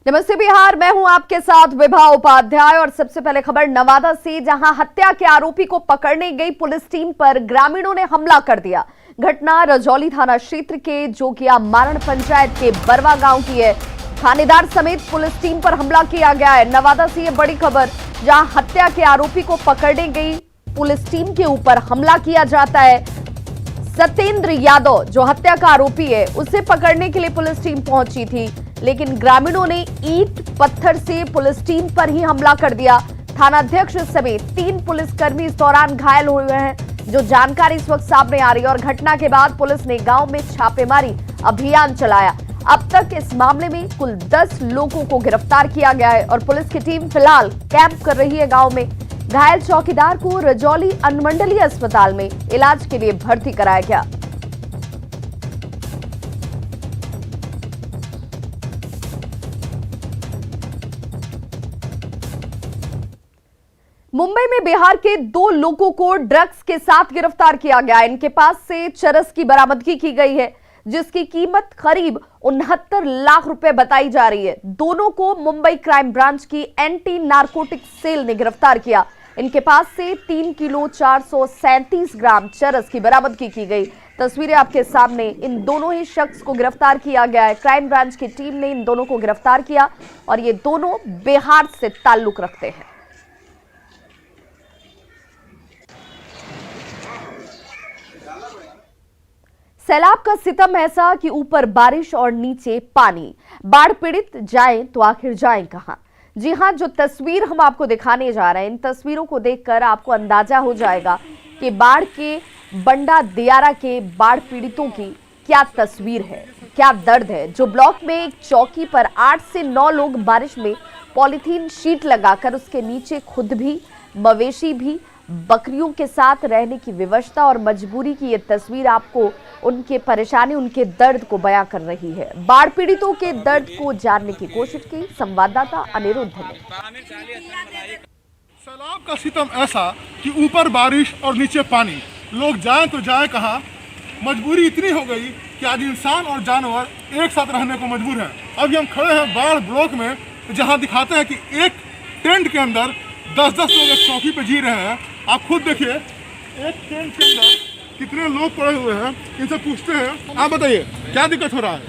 नमस्ते बिहार, मैं हूं आपके साथ विभा उपाध्याय। और सबसे पहले खबर नवादा से, जहां हत्या के आरोपी को पकड़ने गई पुलिस टीम पर ग्रामीणों ने हमला कर दिया। घटना रजौली थाना क्षेत्र के जोगिया मारण पंचायत के बरवा गांव की है। थानेदार समेत पुलिस टीम पर हमला किया गया है। नवादा से ये बड़ी खबर, जहां हत्या के आरोपी को पकड़ने गई पुलिस टीम के ऊपर हमला किया जाता है। सत्येंद्र यादव जो हत्या का आरोपी है, उसे पकड़ने के लिए पुलिस टीम पहुंची थी, लेकिन ग्रामीणों ने ईंट पत्थर से पुलिस टीम पर ही हमला कर दिया। थानाध्यक्ष समेत 3 पुलिसकर्मी इस दौरान घायल हुए हैं, जो जानकारी इस वक्त सामने आ रही है। और घटना के बाद पुलिस ने गांव में छापेमारी अभियान चलाया। अब तक इस मामले में कुल 10 लोगों को गिरफ्तार किया गया है और पुलिस की टीम फिलहाल कैंप कर रही है गांव में। घायल चौकीदार को रजौली अनुमंडलीय अस्पताल में इलाज के लिए भर्ती कराया गया। मुंबई में बिहार के 2 लोगों को ड्रग्स के साथ गिरफ्तार किया गया। इनके पास से चरस की बरामदगी की गई है, जिसकी कीमत करीब 69 लाख रुपए बताई जा रही है। दोनों को मुंबई क्राइम ब्रांच की एंटी नारकोटिक सेल ने गिरफ्तार किया। इनके पास से 3 किलो 437 ग्राम चरस की बरामदगी की गई। तस्वीरें आपके सामने, इन दोनों ही शख्स को गिरफ्तार किया गया है। क्राइम ब्रांच की टीम ने इन दोनों को गिरफ्तार किया और ये दोनों बिहार से ताल्लुक रखते हैं। सैलाब का सितम ऐसा कि ऊपर बारिश और नीचे पानी। बाढ़ पीड़ित जाएं तो आखिर जाएं कहां? जी हां, जो तस्वीर हम आपको दिखाने जा रहे हैं, इन तस्वीरों को देखकर आपको अंदाजा हो जाएगा कि बाढ़ के बंडा दियारा के बाढ़ पीड़ितों की क्या तस्वीर है, क्या दर्द है। जो ब्लॉक में एक चौकी पर 8 से 9 लोग बारिश में पॉलीथीन शीट लगाकर उसके नीचे खुद भी, मवेशी भी, बकरियों के साथ रहने की विवशता और मजबूरी की ये तस्वीर आपको उनके परेशानी, उनके दर्द को बयां कर रही है। बाढ़ पीड़ितों के दर्द को जानने की कोशिश की संवाददाता अनिरुद्ध ने। सैलाब का सितम ऐसा कि ऊपर बारिश और नीचे पानी, लोग जाएं तो जाएं कहां। मजबूरी इतनी हो गई कि आज इंसान और जानवर एक साथ रहने को मजबूर हैं। अभी हम खड़े हैं बाढ़ ब्लॉक में, जहां दिखाते हैं कि एक टेंट के अंदर 10-10 लोग एक चौकी पे जी रहे हैं। आप खुद देखिए, एक टेंट के अंदर कितने लोग पड़े हुए हैं। इनसे पूछते हैं, आप बताइए क्या दिक्कत हो रहा है?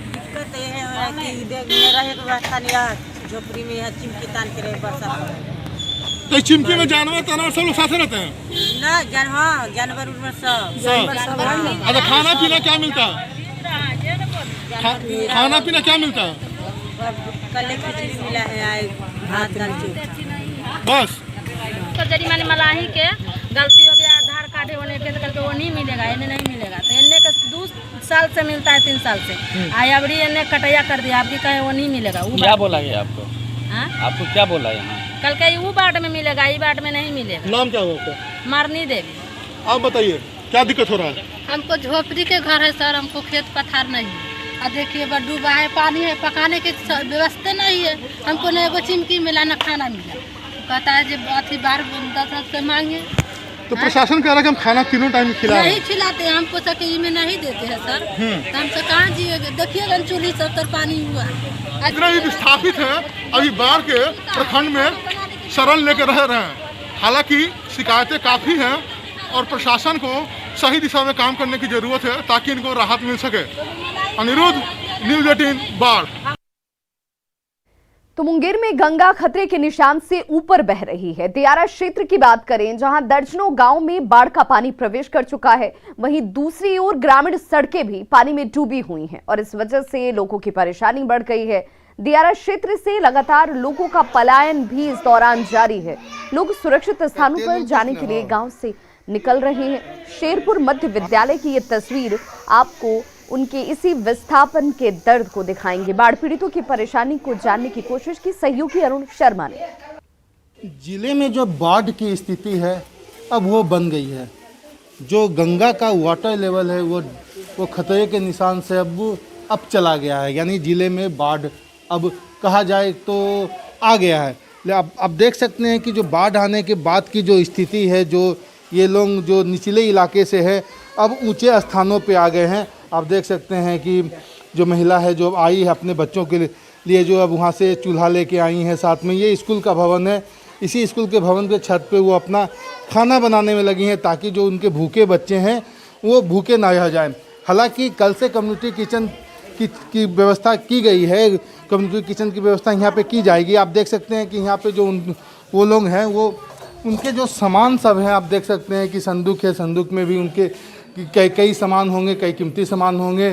दिक्कत ये है कि मेरा एक रास्ता नहीं है, झोपड़ी में है, चिमकी तान के रहे बरसात। तो चिमकी में जानवर तानवर सब लोग साथ रहते हैं ना? जानवर उनवर सब। अच्छा, खाना पीना क्या मिलता है? खाना पीना क्या मिलता है? कल खिचड़ी मिला है, भात दाल चोखा बस। तो जरिमाने मलाही के गलती हो गया, आधार कार्ड होने के तो वो नहीं मिलेगा, इन्हें नहीं मिलेगा। तो इन्हें का 2 साल से मिलता है, 3 साल से। आया बड़ी इन्हें कटैया कर दिया, आपकी कहे वो नहीं मिलेगा। क्या बोला गया आपको? हाँ? आपको क्या बोला यहाँ? कल कहीं वो बाट में मिलेगा, ये बाट में नहीं मिलेगा। नाम क्या होगा आपका? मारनी देवी। आप बताइए क्या दिक्कत हो रहा है? हमको झोपड़ी के घर है सर, हमको खेत पथार नहीं है। और देखिए बस डूबा है, पानी है, पकाने की व्यवस्था नहीं है। हमको न एगो चिमकी मिला, न खाना मिला। कहता है जब अथी बार 10 से मांगे। तो प्रशासन कह रहा है कि हम खाना तीनों टाइम खिला नहीं खिलाते, हमको सके में नहीं देते हैं सर। तो हमसे कहाँ जिएगा? देखिएगा चूल्ही सब तर पानी हुआ है। इतना भी विस्थापित है, अभी बाढ़ के प्रखंड में शरण लेकर रह रहे हैं। हालांकि शिकायतें काफ़ी हैं और प्रशासन को सही दिशा में काम करने की जरूरत है ताकि इनको राहत मिल सके। अनिरुद्ध, न्यूज़ 18 बाढ़। तो मुंगेर में गंगा खतरे के निशान से ऊपर बह रही है। दियारा क्षेत्र की बात करें, जहां दर्जनों गांव में बाढ़ का पानी प्रवेश कर चुका है, वहीं दूसरी ओर ग्रामीण सड़कें भी पानी में डूबी हुई हैं और इस वजह से लोगों की परेशानी बढ़ गई है। दियारा क्षेत्र से लगातार लोगों का पलायन भी इस दौरान जारी है। लोग सुरक्षित स्थानों पर जाने के लिए गाँव से निकल रहे हैं। शेरपुर मध्य विद्यालय की ये तस्वीर आपको उनके इसी विस्थापन के दर्द को दिखाएंगे। बाढ़ पीड़ितों की परेशानी को जानने की कोशिश की सहयोगी अरुण शर्मा ने। जिले में जो बाढ़ की स्थिति है अब वो बन गई है। जो गंगा का वाटर लेवल है वो खतरे के निशान से अब चला गया है, यानी जिले में बाढ़ अब कहा जाए तो आ गया है। अब देख सकते हैं कि जो बाढ़ आने के बाद की जो स्थिति है, जो ये लोग जो निचले इलाके से है अब ऊंचे स्थानों पे आ गए हैं। आप देख सकते हैं कि जो महिला है जो आई है अपने बच्चों के लिए जो अब वहाँ से चूल्हा लेके आई हैं। साथ में ये स्कूल का भवन है, इसी स्कूल के भवन के छत पे वो अपना खाना बनाने में लगी हैं ताकि जो उनके भूखे बच्चे हैं वो भूखे ना रह जाएं। हालांकि कल से कम्युनिटी किचन की व्यवस्था की गई है, कम्युनिटी किचन की व्यवस्था यहाँ पे की जाएगी। आप देख सकते हैं कि यहाँ पे जो वो लोग हैं वो उनके जो सामान सब हैं, आप देख सकते हैं कि संदूक है, संदूक में भी उनके कई सामान होंगे, कई कीमती सामान होंगे।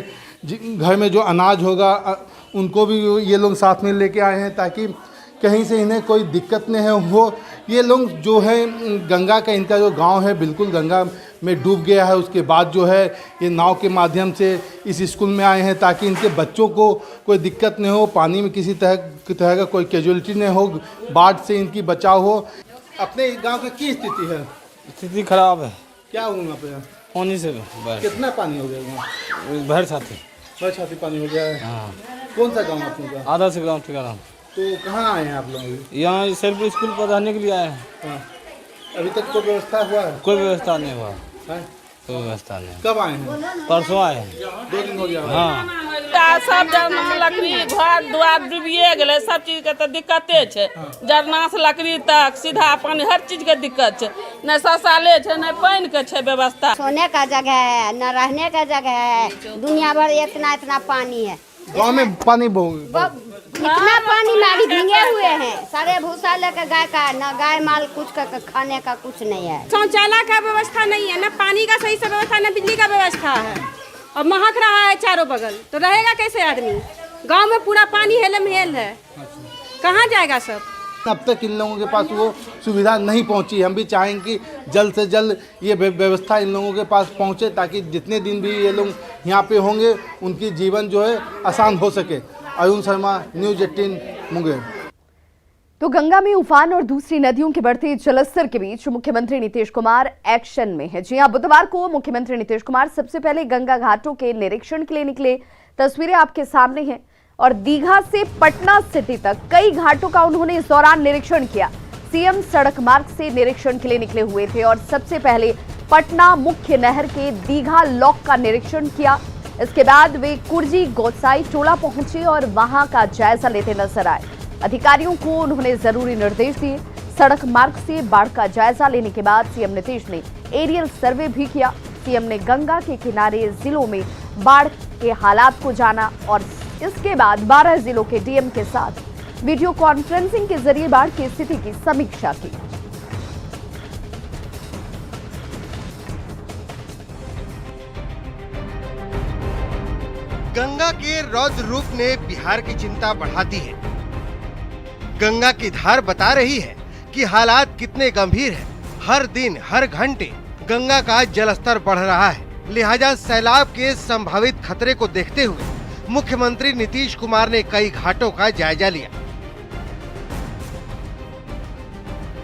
घर में जो अनाज होगा उनको भी ये लोग साथ में लेके आए हैं ताकि कहीं से इन्हें कोई दिक्कत नहीं है। वो ये लोग जो है गंगा का इनका जो गांव है बिल्कुल गंगा में डूब गया है। उसके बाद जो है ये नाव के माध्यम से इस स्कूल में आए हैं ताकि इनके बच्चों को कोई दिक्कत नहीं हो, पानी में किसी तरह का कोई कैजुअलिटी नहीं हो, बाढ़ से इनकी बचाव हो। अपने गांव की क्या स्थिति है? स्थिति खराब है। क्या हुआ यहाँ पे? पानी से कितना पानी हो गया यहाँ? भर छाती छाती पानी हो गया है। हाँ। कौन सा गाँव आप लोगों का? आधा से गाँव ठिकाना। तो कहाँ आए हैं आप लोग? यहाँ सिर्फ स्कूल पर रहने के लिए आए हैं। हाँ। अभी तक कोई व्यवस्था हुआ है? कोई व्यवस्था नहीं हुआ। है? कोई व्यवस्था नहीं। कब आए हैं? परसों आए हैं। 2 दिन हो गया। हाँ। सब लकड़ी घर दुआर डूबिए गए, सब चीज के तो दिक्कते छे। जरना से लकड़ी तक सीधा पानी हर चीज के दिक्कत छे। न शौचालय छे न पानी के छे व्यवस्था। सोने का जगह है न रहने का जगह है, दुनिया भर इतना पानी है। गाँव में पानी इतना पानी में अभी भीगे हुए हैं, सारे भूसा लेकर गाय का, न गाय माल कुछ का खाने का कुछ नहीं है। शौचालय का व्यवस्था नहीं है, न पानी का सही से व्यवस्था, न बिजली का व्यवस्था है। और महक रहा है चारों बगल, तो रहेगा कैसे आदमी? गांव में पूरा पानी हेलम-हेल है, कहाँ जाएगा सब? अब तक इन लोगों के पास वो सुविधा नहीं पहुंची। हम भी चाहेंगे कि जल्द से जल्द ये व्यवस्था इन लोगों के पास पहुंचे ताकि जितने दिन भी ये लोग यहाँ पे होंगे उनकी जीवन जो है आसान हो सके। अरुण शर्मा, न्यूज़ 18 मुंगेर। तो गंगा में उफान और दूसरी नदियों के बढ़ते जलस्तर के बीच मुख्यमंत्री नीतीश कुमार एक्शन में है। जी हां, बुधवार को मुख्यमंत्री नीतीश कुमार सबसे पहले गंगा घाटों के निरीक्षण के लिए निकले। तस्वीरें आपके सामने हैं और दीघा से पटना सिटी तक कई घाटों का उन्होंने इस दौरान निरीक्षण किया। सीएम सड़क मार्ग से निरीक्षण के लिए निकले हुए थे और सबसे पहले पटना मुख्य नहर के दीघा लॉक का निरीक्षण किया। इसके बाद वे कुर्जी गोसाई टोला पहुंचे और वहां का जायजा लेते नजर आए। अधिकारियों को उन्होंने जरूरी निर्देश दिए। सड़क मार्ग से बाढ़ का जायजा लेने के बाद सीएम नीतीश ने एरियल सर्वे भी किया। सीएम ने गंगा के किनारे जिलों में बाढ़ के हालात को जाना और इसके बाद 12 जिलों के डीएम के साथ वीडियो कॉन्फ्रेंसिंग के जरिए बाढ़ की स्थिति की समीक्षा की। गंगा के रौद्र रूप ने बिहार की चिंता बढ़ा दी है। गंगा की धार बता रही है कि हालात कितने गंभीर हैं। हर दिन हर घंटे गंगा का जलस्तर बढ़ रहा है। लिहाजा सैलाब के संभावित खतरे को देखते हुए मुख्यमंत्री नीतीश कुमार ने कई घाटों का जायजा लिया।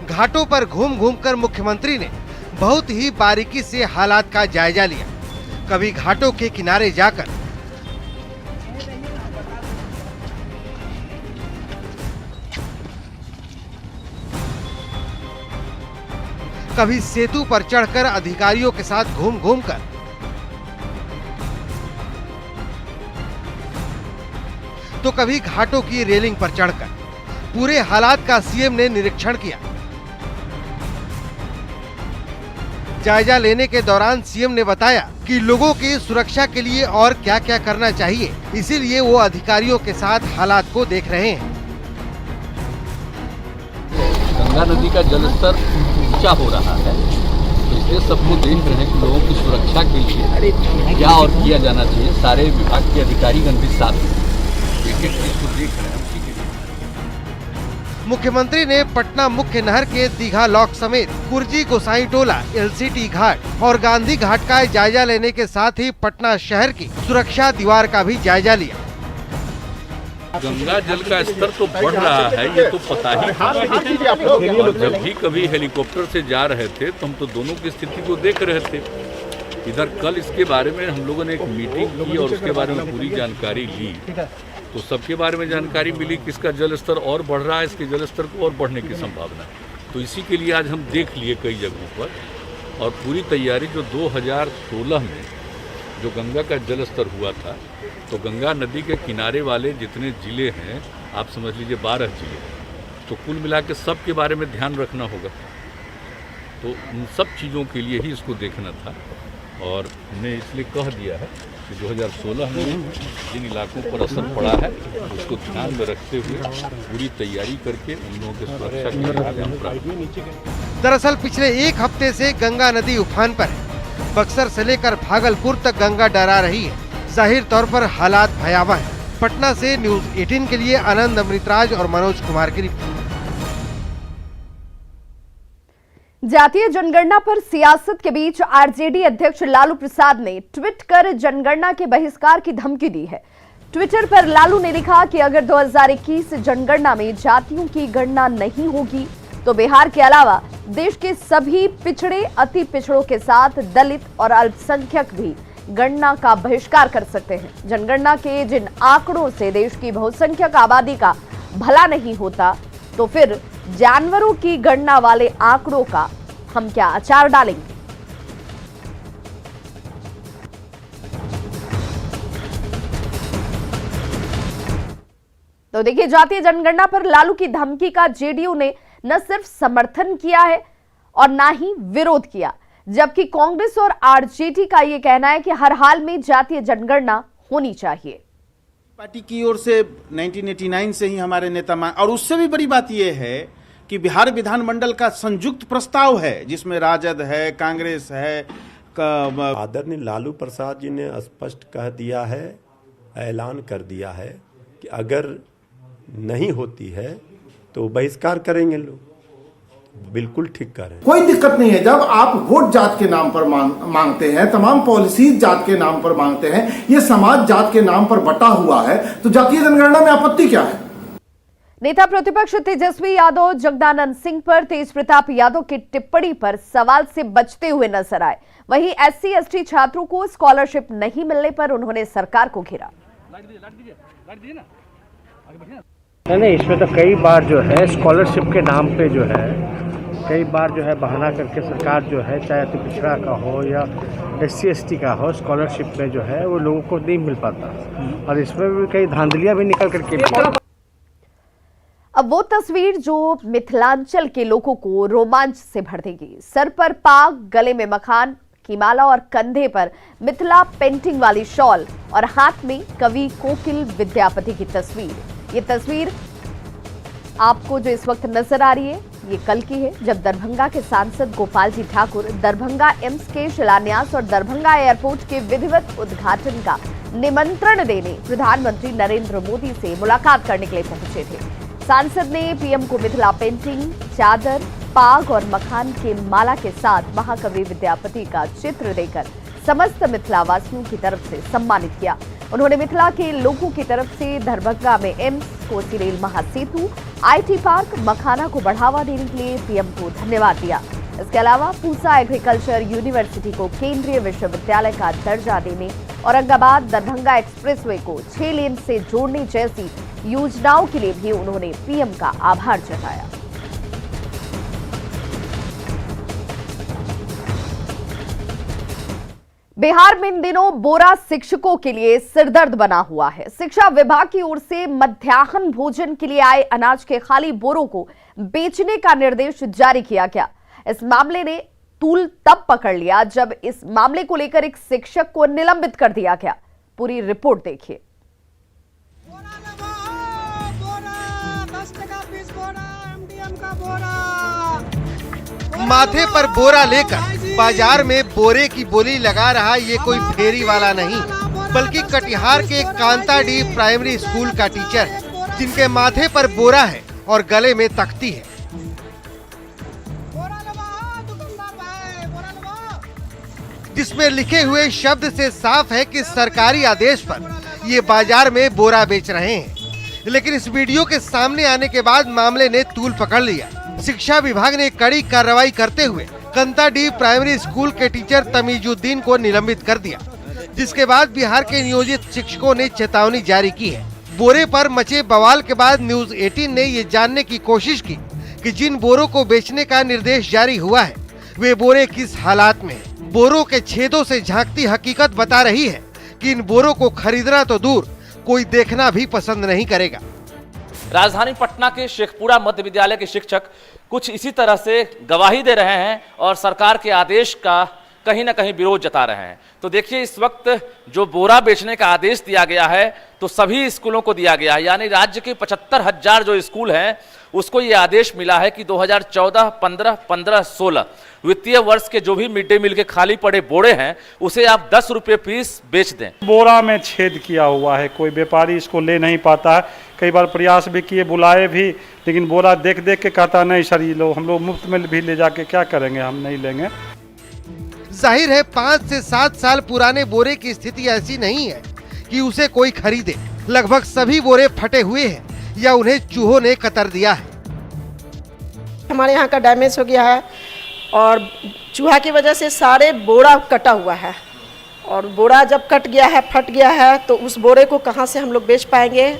घाटों पर घूम घूम कर मुख्यमंत्री ने बहुत ही बारीकी से हालात का जायजा लिया। कभी घाटों के किनारे जाकर कभी सेतु पर चढ़कर अधिकारियों के साथ घूम घूम कर तो कभी घाटों की रेलिंग पर चढ़कर पूरे हालात का सीएम ने निरीक्षण किया। जायजा लेने के दौरान सीएम ने बताया कि लोगों की सुरक्षा के लिए और क्या क्या करना चाहिए, इसीलिए वो अधिकारियों के साथ हालात को देख रहे हैं। गंगा नदी का जलस्तर ऊंचा हो रहा है, तो इसलिए सबको देख रहे हैं कि लोगों की सुरक्षा के लिए क्या और किया जाना चाहिए। सारे विभाग के अधिकारीगण भी साथ एक-एक चीज को देख रहे हैं। मुख्यमंत्री ने पटना मुख्य नहर के दीघा लॉक समेत कुर्जी गोसाई टोला, एलसीटी घाट और गांधी घाट का जायजा लेने के साथ ही पटना शहर की सुरक्षा दीवार का भी जायजा लिया। गंगा जल का स्तर तो बढ़ रहा है, ये तो पता ही था। और जब भी कभी हेलीकॉप्टर से जा रहे थे तो हम तो दोनों की स्थिति को देख रहे थे। इधर कल इसके बारे में हम लोगों ने एक मीटिंग की और उसके बारे में पूरी जानकारी ली, तो सबके बारे में जानकारी मिली कि इसका जल स्तर और बढ़ रहा है, इसके जल स्तर को और बढ़ने की संभावना है। तो इसी के लिए आज हम देख लिए कई जगहों पर और पूरी तैयारी जो 2016 में जो गंगा का जल स्तर हुआ था, तो गंगा नदी के किनारे वाले जितने ज़िले हैं, आप समझ लीजिए 12 ज़िले, तो कुल मिला के सब के बारे में ध्यान रखना होगा। तो उन सब चीज़ों के लिए ही इसको देखना था और हमने इसलिए कह दिया है कि 2016 में जिन इलाकों पर असर पड़ा है उसको ध्यान में रखते हुए पूरी तैयारी करके उन लोगों की सुरक्षा के लिए हम प्राप्त। दरअसल पिछले एक हफ्ते से गंगा नदी उफान पर है। बक्सर से लेकर भागलपुर तक गंगा डरा रही है। जाहिर तौर पर हालात भयावह हैं। पटना से न्यूज़ 18 के लिए आनंद अमृतराज और मनोज कुमार की रिपोर्ट। जातीय जनगणना पर सियासत के बीच आरजेडी अध्यक्ष लालू प्रसाद ने ट्वीट कर जनगणना के बहिष्कार की धमकी दी है। ट्विटर पर लालू ने लिखा कि अगर 2021 जनगणना में जातियों की गणना नहीं होगी तो बिहार के अलावा देश के सभी पिछड़े, अति पिछड़ों के साथ दलित और अल्पसंख्यक भी गणना का बहिष्कार कर सकते हैं। जनगणना के जिन आंकड़ों से देश की बहुसंख्यक आबादी का भला नहीं होता, तो फिर जानवरों की गणना वाले आंकड़ों का हम क्या अचार डालेंगे। तो देखिए, जातीय जनगणना पर लालू की धमकी का जेडीयू ने न सिर्फ समर्थन किया है और ना ही विरोध किया, जबकि कांग्रेस और आरजेडी का यह कहना है कि हर हाल में जातीय जनगणना होनी चाहिए। पार्टी की ओर से 1989 से ही हमारे नेता और उससे भी बड़ी बात यह है कि बिहार विधानमंडल का संयुक्त प्रस्ताव है जिसमें राजद है, कांग्रेस है। आदरणीय लालू प्रसाद जी ने स्पष्ट कह दिया है, ऐलान कर दिया है कि अगर नहीं होती है तो बहिष्कार करेंगे लोग। बिल्कुल ठीक कर रहे हैं, कोई दिक्कत नहीं है। जब आप वोट जात के नाम पर मांगते हैं, तमाम पॉलिसीज जात के नाम पर मांगते हैं, ये समाज जात के नाम पर बटा हुआ है, तो जातीय जनगणना में आपत्ति क्या है? नेता प्रतिपक्ष तेजस्वी यादव जगदानंद सिंह पर तेज प्रताप यादव की टिप्पणी पर सवाल से बचते हुए नजर आए। वहीं SC/ST छात्रों को स्कॉलरशिप नहीं मिलने पर उन्होंने सरकार को घेरा। नहीं, इसमें तो कई बार जो है स्कॉलरशिप के नाम पे जो है कई बार जो है बहाना करके सरकार जो है, चाहे अति पिछड़ा का हो या SC/ST का हो, स्कॉलरशिप में जो है वो लोगों को नहीं मिल पाता और इसमें भी कई धांधलियां भी निकल करके। अब वो तस्वीर जो मिथिलांचल के लोगों को रोमांच से भर देगी। सर पर पाग, गले में मखान की माला और कंधे पर मिथिला पेंटिंग वाली शॉल और हाथ में कवि कोकिल विद्यापति की तस्वीर। ये तस्वीर आपको जो इस वक्त नजर आ रही है, ये कल की है, जब दरभंगा के सांसद गोपाल जी ठाकुर दरभंगा एम्स के शिलान्यास और दरभंगा एयरपोर्ट के विधिवत उद्घाटन का निमंत्रण देने प्रधानमंत्री नरेंद्र मोदी से मुलाकात करने के लिए पहुंचे थे। सांसद ने पीएम को मिथिला पेंटिंग, चादर, पाग और मखान के माला के साथ महाकवि विद्यापति का चित्र देकर समस्त मिथिला वासियों की तरफ से सम्मानित किया। उन्होंने मिथिला के लोगों की तरफ से दरभंगा में AIIMS, Kosi rail Mahasetu, IT park, मखाना को बढ़ावा देने के लिए पीएम को धन्यवाद दिया। इसके अलावा पूसा एग्रीकल्चर यूनिवर्सिटी को केंद्रीय विश्वविद्यालय का दर्जा देने, औरंगाबाद दरभंगा एक्सप्रेसवे को 6 लेन से जोड़ने जैसी योजनाओं के लिए भी उन्होंने पीएम का आभार जताया। बिहार में इन दिनों बोरा शिक्षकों के लिए सिरदर्द बना हुआ है। शिक्षा विभाग की ओर से मध्याह्न भोजन के लिए आए अनाज के खाली बोरों को बेचने का निर्देश जारी किया गया। इस मामले ने तूल तब पकड़ लिया जब इस मामले को लेकर एक शिक्षक को निलंबित कर दिया गया। पूरी रिपोर्ट देखिए। माथे पर बोरा लेकर बाजार में बोरे की बोली लगा रहा ये कोई फेरी वाला नहीं, बल्कि कटिहार के कांताडी प्राइमरी स्कूल का टीचर है, जिनके माथे पर बोरा है और गले में तख्ती है। जिसमें लिखे हुए शब्द से साफ है कि सरकारी आदेश पर ये बाजार में बोरा बेच रहे हैं। लेकिन इस वीडियो के सामने आने के बाद मामले ने तूल पकड़ लिया। शिक्षा विभाग ने कड़ी कार्रवाई करते हुए कंताडी प्राइमरी स्कूल के टीचर तमीजुद्दीन को निलंबित कर दिया, जिसके बाद बिहार के नियोजित शिक्षकों ने चेतावनी जारी की है। बोरे पर मचे बवाल के बाद न्यूज़ 18 ने ये जानने की कोशिश की कि जिन बोरों को बेचने का निर्देश जारी हुआ है वे बोरे किस हालात में है। बोरों के छेदों से झांकती हकीकत बता रही है कि इन बोरों को खरीदना तो दूर, कोई देखना भी पसंद नहीं करेगा। राजधानी पटना के शेखपुरा मध्य विद्यालय के शिक्षक कुछ इसी तरह से गवाही दे रहे हैं और सरकार के आदेश का कहीं ना कहीं विरोध जता रहे हैं। तो देखिए, इस वक्त जो बोरा बेचने का आदेश दिया गया है तो सभी स्कूलों को दिया गया है, यानी राज्य के 75,000 जो स्कूल हैं उसको ये आदेश मिला है कि 2014, 15, 15-16 वित्तीय वर्ष के जो भी मिड डे मील के खाली पड़े बोरे हैं उसे आप 10 रुपये पीस बेच दें। बोरा में छेद किया हुआ है, कोई व्यापारी इसको ले नहीं पाता है। कई बार प्रयास भी किए, बुलाए भी, लेकिन बोरा देख देख के कहता नहीं सर ये लो, हम लोग मुफ्त में भी ले जाके क्या करेंगे, हम नहीं लेंगे। जाहिर है 5 से 7 साल पुराने बोरे की स्थिति ऐसी नहीं है कि उसे कोई खरीदे। लगभग सभी बोरे फटे हुए हैं या उन्हें चूहों ने कतर दिया है। हमारे यहाँ का डैमेज हो गया है और चूहा की वजह से सारे बोरा कटा हुआ है, और बोरा जब कट गया है, फट गया है, तो उस बोरे को कहाँ से हम लोग बेच पाएंगे।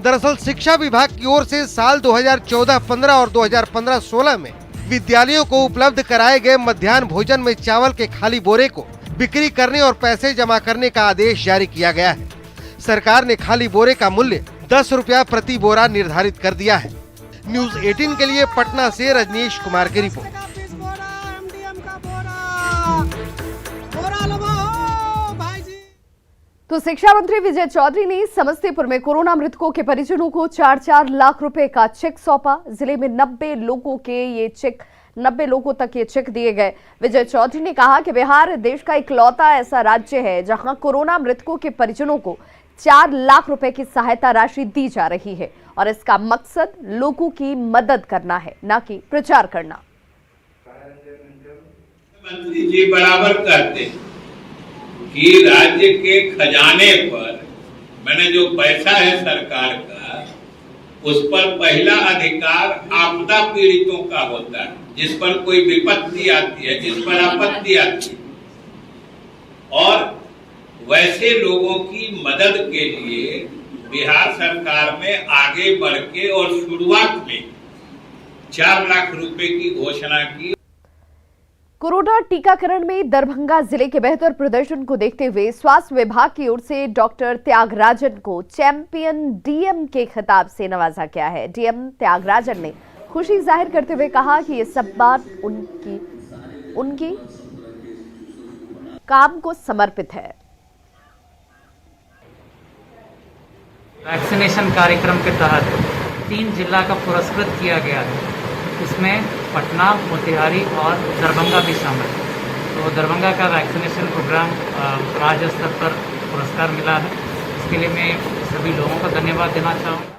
दरअसल शिक्षा विभाग की ओर से साल 2014-15 और 2015-16 में विद्यालयों को उपलब्ध कराए गए मध्याह्न भोजन में चावल के खाली बोरे को बिक्री करने और पैसे जमा करने का आदेश जारी किया गया है। सरकार ने खाली बोरे का मूल्य 10 रुपया प्रति बोरा निर्धारित कर दिया है। न्यूज़ 18 के लिए पटना से रजनीश कुमार की रिपोर्ट। तो शिक्षा मंत्री विजय चौधरी ने समस्तीपुर में कोरोना मृतकों के परिजनों को 4-4 लाख रुपए का चेक सौंपा। जिले में 90 लोगों तक ये चेक दिए गए। विजय चौधरी ने कहा कि बिहार देश का इकलौता ऐसा राज्य है जहां कोरोना मृतकों के परिजनों को 4 लाख रुपए की सहायता राशि दी जा रही है और इसका मकसद लोगों की मदद करना है, न कि प्रचार करना। मंत्री जी बराबर कहते हैं कि राज्य के खजाने पर मैंने जो पैसा है सरकार का, उस पर पहला अधिकार आपदा पीड़ितों का होता है, जिस पर कोई विपत्ति आती है, जिस पर आपत्ति आती है। और वैसे लोगों की मदद के लिए बिहार सरकार ने आगे बढ़ के और शुरुआत में 4 लाख रुपए की घोषणा की। कोरोना टीकाकरण में दरभंगा जिले के बेहतर प्रदर्शन को देखते हुए स्वास्थ्य विभाग की ओर से डॉक्टर त्यागराजन को चैंपियन डीएम के खिताब से नवाजा गया है। डीएम त्यागराजन ने खुशी जाहिर करते हुए कहा कि ये सब बात उनकी काम को समर्पित है। वैक्सीनेशन कार्यक्रम के तहत 3 जिला का पुरस्कृत किया गया है। इसमें पटना, मोतिहारी और दरभंगा भी शामिल है। तो दरभंगा का वैक्सीनेशन प्रोग्राम राज्य स्तर पर पुरस्कार मिला है। इसके लिए मैं सभी लोगों को धन्यवाद देना चाहूँगा।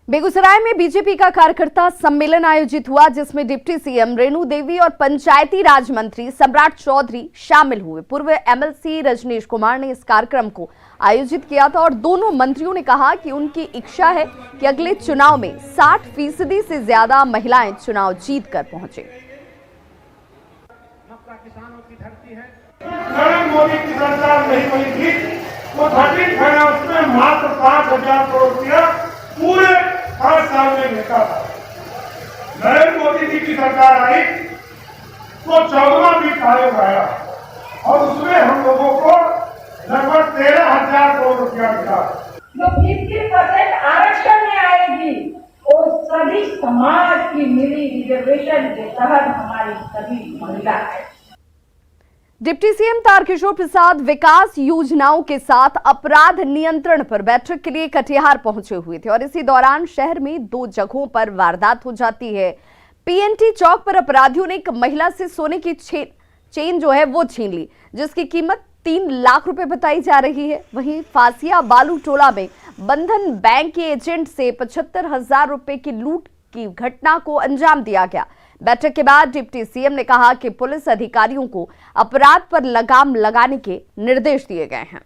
बेगूसराय में बीजेपी का कार्यकर्ता सम्मेलन आयोजित हुआ, जिसमें डिप्टी सीएम रेणु देवी और पंचायती राज मंत्री सम्राट चौधरी शामिल हुए। पूर्व एमएलसी रजनीश कुमार ने इस कार्यक्रम को आयोजित किया था और दोनों मंत्रियों ने कहा कि उनकी इच्छा है कि अगले चुनाव में 60% से ज्यादा महिलाएं चुनाव जीत कर पहुंचे। नरेंद्र मोदी की सरकार नहीं बनी थी तो 30 फाइनेंस में मात्र 5,000 करोड़ रुपया पूरे 5 साल में मिलता था। नरेंद्र मोदी जी की सरकार आई तो 14वां वित्त आयोग आया और उसमें हम लोगों को लगभग 13,000 करोड़ रुपया मिला। जो 50% आरक्षण में आएगी और सभी समाज की मिली रिजर्वेशन के तहत हमारी सभी महिला है। डिप्टी सीएम तारकिशोर प्रसाद विकास योजनाओं के साथ अपराध नियंत्रण पर बैठक के लिए कटिहार पहुंचे हुए थे और इसी दौरान शहर में 2 जगहों पर वारदात हो जाती है। पीएनटी चौक पर अपराधियों ने एक महिला से सोने की चेन जो है वो छीन ली, जिसकी कीमत 3 लाख रुपए बताई जा रही है। वहीं फासिया बालू टोला में बंधन बैंक के एजेंट से 75,000 रुपए की लूट की घटना को अंजाम दिया गया। बैठक के बाद डिप्टी सीएम ने कहा कि पुलिस अधिकारियों को अपराध पर लगाम लगाने के निर्देश दिए गए हैं।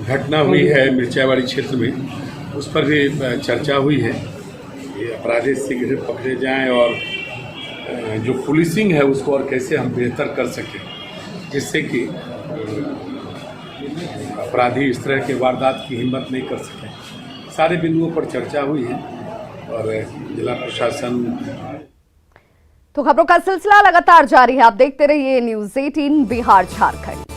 घटना हुई है मिर्चावाड़ी क्षेत्र में, उस पर भी चर्चा हुई है कि अपराधी शीघ्र पकड़े जाएं और जो पुलिसिंग है उसको और कैसे हम बेहतर कर सकें, जिससे कि अपराधी इस तरह के वारदात की हिम्मत नहीं कर सकें। सारे बिंदुओं पर चर्चा हुई है और जिला प्रशासन। तो खबरों का सिलसिला लगातार जारी है। आप देखते रहिए न्यूज़ 18 बिहार झारखंड।